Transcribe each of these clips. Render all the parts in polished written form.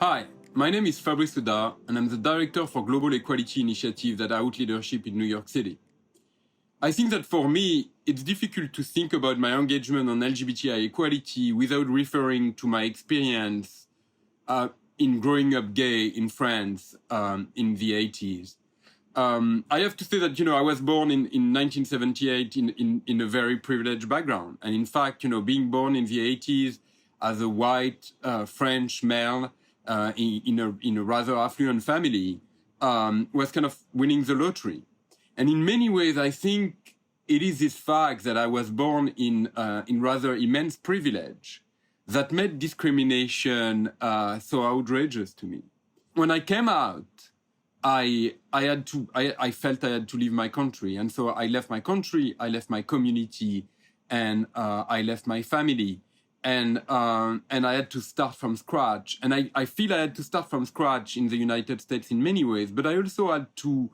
Hi, my name is Fabrice Oda, and I'm the Director for Global Equality Initiative at Out Leadership in New York City. I think that for me, it's difficult to think about my engagement on LGBTI equality without referring to my experience in growing up gay in France in the 80s. I have to say that, I was born in 1978 in a very privileged background. And in fact, being born in the 80s as a white French male in a rather affluent family was kind of winning the lottery. And in many ways, I think it is this fact that I was born in rather immense privilege that made discrimination so outrageous to me. When I came out, I felt I had to leave my country. And so I left my country, I left my community, and I left my family. And I had to start from scratch. And I feel I had to start from scratch in the United States in many ways, but I also had to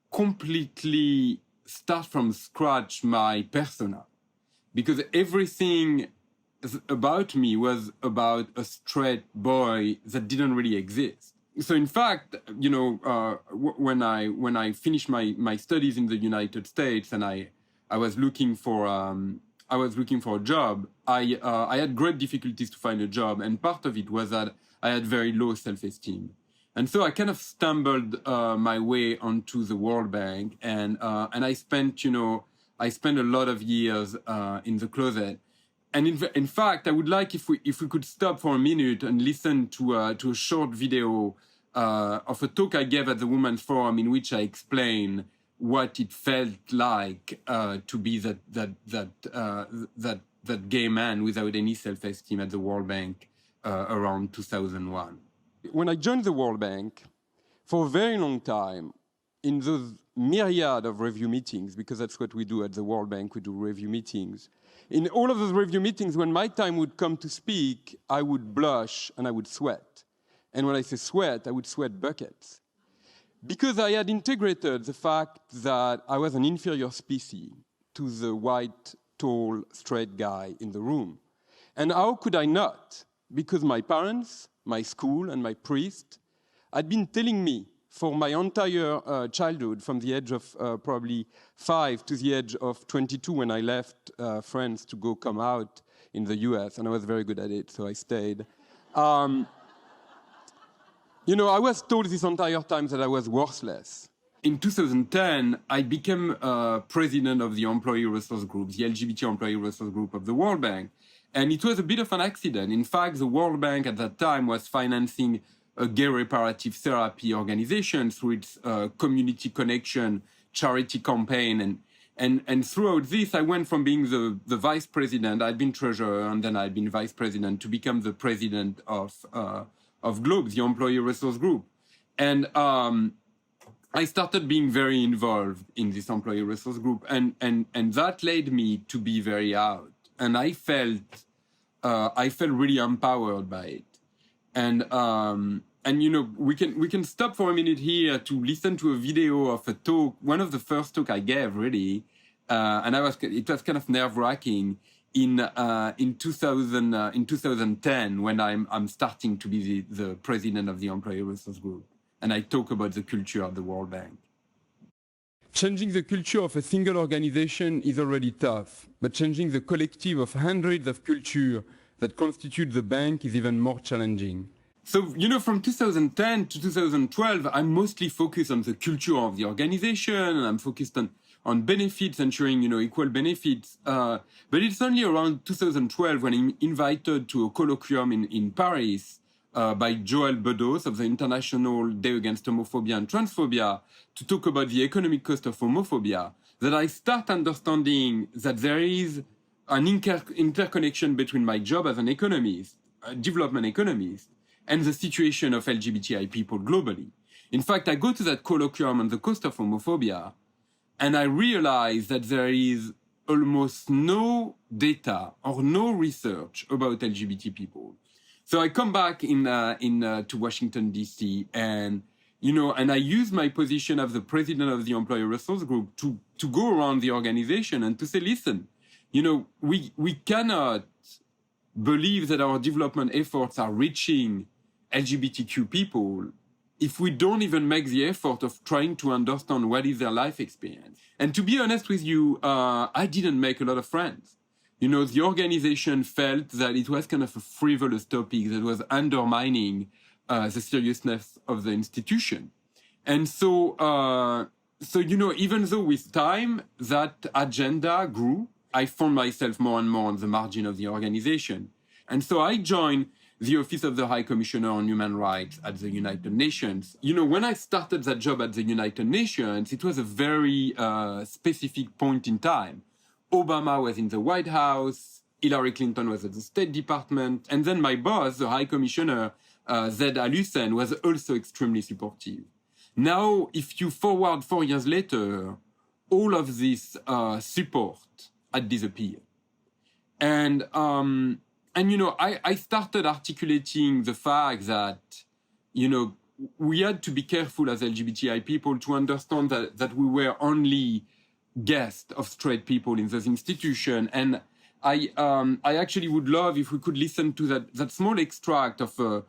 completely start from scratch my persona, because everything about me was about a straight boy that didn't really exist. So in fact, when I finished my studies in the United States and I was looking for a job, I had great difficulties to find a job, and part of it was that I had very low self-esteem. And so I kind of stumbled my way onto the World Bank, and I spent a lot of years in the closet. And in fact, I would like if we could stop for a minute and listen to a short video of a talk I gave at the Women's Forum, in which I explain what it felt like to be that gay man without any self-esteem at the World Bank around 2001. When I joined the World Bank, for a very long time, in those myriad of review meetings, because that's what we do at the World Bank, we do review meetings. In all of those review meetings, when my time would come to speak, I would blush and I would sweat. And when I say sweat, I would sweat buckets. Because I had integrated the fact that I was an inferior species to the white, tall, straight guy in the room. And how could I not? Because my parents, my school, and my priest had been telling me for my entire childhood, from the age of probably 5 to the age of 22, when I left France to go come out in the US, and I was very good at it, so I stayed. I was told this entire time that I was worthless. In 2010, I became president of the Employee Resource Group, the LGBT Employee Resource Group of the World Bank. And it was a bit of an accident. In fact, the World Bank at that time was financing a gay reparative therapy organization through its community connection charity campaign. And throughout this, I went from being the vice president, I'd been treasurer, and then I'd been vice president, to become the president of GLOBE, the Employee Resource Group. And I started being very involved in this Employee Resource Group, and that led me to be very out. And I felt really empowered by it. And we can stop for a minute here to listen to a video of a talk, one of the first talk I gave, really, and it was kind of nerve-wracking in 2010, when I'm starting to be the president of the Employee Resource Group, and I talk about the culture of the World Bank. Changing the culture of a single organization is already tough, but changing the collective of hundreds of cultures that constitute the bank is even more challenging. So, from 2010 to 2012, I'm mostly focused on the culture of the organization, and I'm focused on benefits, ensuring, equal benefits. But it's only around 2012 when I'm invited to a colloquium in Paris by Joël Bedos of the International Day Against Homophobia and Transphobia to talk about the economic cost of homophobia, that I start understanding that there is an interconnection between my job as an economist, a development economist, and the situation of LGBTI people globally. In fact, I go to that colloquium on the cost of homophobia, and I realize that there is almost no data or no research about LGBT people. So I come back to Washington, D.C., and I use my position as the president of the Employee Resource Group to go around the organization and to say, listen, we cannot believe that our development efforts are reaching LGBTQ people if we don't even make the effort of trying to understand what is their life experience. And to be honest with you, I didn't make a lot of friends. You know, the organization felt that it was kind of a frivolous topic that was undermining the seriousness of the institution. And so, you know, even though with time that agenda grew, I found myself more and more on the margin of the organization. And so I joined the Office of the High Commissioner on Human Rights at the United Nations. You know, when I started that job at the United Nations, it was a very specific point in time. Obama was in the White House, Hillary Clinton was at the State Department, and then my boss, the High Commissioner, Zed Al-Hussein, was also extremely supportive. Now, if you forward 4 years later, all of this support had disappeared. And you know, I started articulating the fact that, you know, we had to be careful as LGBTI people to understand that we were only guests of straight people in those institutions. And I actually would love if we could listen to that small extract of a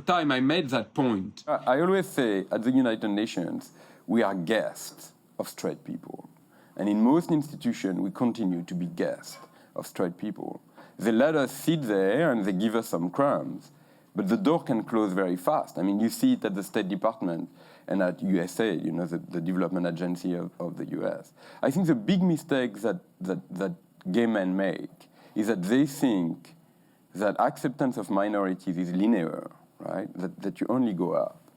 time I made that point. I always say at the United Nations, we are guests of straight people. And in most institutions, we continue to be guests of straight people. They let us sit there and they give us some crumbs, but the door can close very fast. I mean, you see it at the State Department and at USA, you know, the development agency of the US. I think the big mistake that gay men make is that they think that acceptance of minorities is linear, right? That you only go up.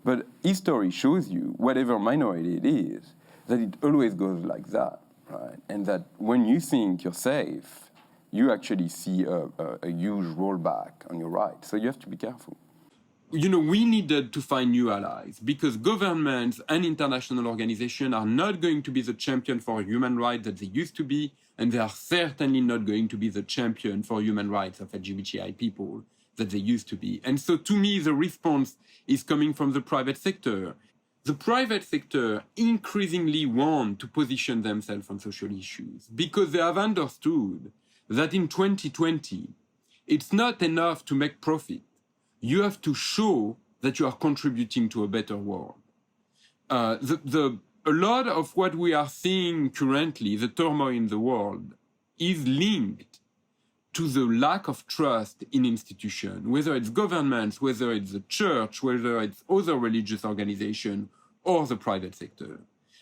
But history shows you, whatever minority it is, that it always goes like that. Right? And that when you think you're safe, you actually see a huge rollback on your right. So you have to be careful. You know, we needed to find new allies because governments and international organizations are not going to be the champion for human rights that they used to be, and they are certainly not going to be the champion for human rights of LGBTI people that they used to be. And so to me, the response is coming from the private sector. The private sector increasingly want to position themselves on social issues because they have understood that in 2020, it's not enough to make profit. You have to show that you are contributing to a better world. A lot of what we are seeing currently, the turmoil in the world, is linked to the lack of trust in institutions, whether it's governments, whether it's the church, whether it's other religious organizations, or the private sector.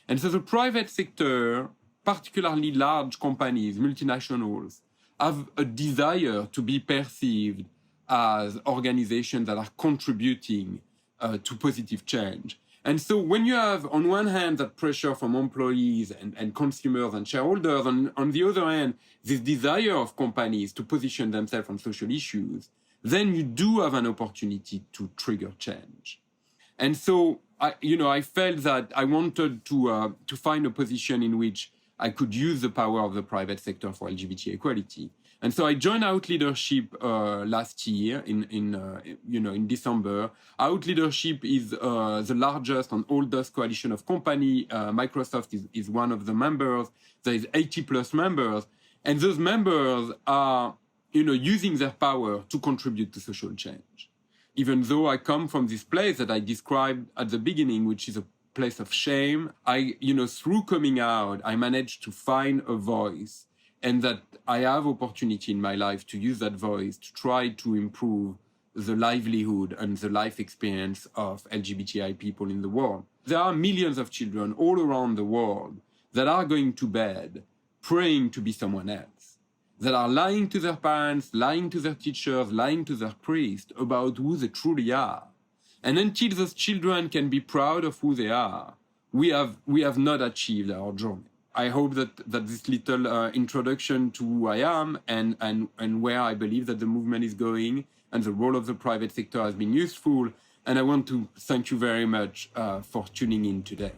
And so the private sector, particularly large companies, multinationals, have a desire to be perceived as organizations that are contributing to positive change. And so when you have, on one hand, that pressure from employees and consumers and shareholders, and on the other hand, this desire of companies to position themselves on social issues, then you do have an opportunity to trigger change. And so, I felt that I wanted to find a position in which I could use the power of the private sector for LGBT equality. And so I joined Out Leadership last year in December. Out Leadership is the largest and oldest coalition of companies. Microsoft is one of the members. There is 80 plus members. And those members are, using their power to contribute to social change. Even though I come from this place that I described at the beginning, which is a place of shame, through coming out, I managed to find a voice, and that I have opportunity in my life to use that voice to try to improve the livelihood and the life experience of LGBTI people in the world. There are millions of children all around the world that are going to bed praying to be someone else, that are lying to their parents, lying to their teachers, lying to their priests about who they truly are. And until those children can be proud of who they are, we have not achieved our journey. I hope that this little introduction to who I am and where I believe that the movement is going and the role of the private sector has been useful. And I want to thank you very much for tuning in today.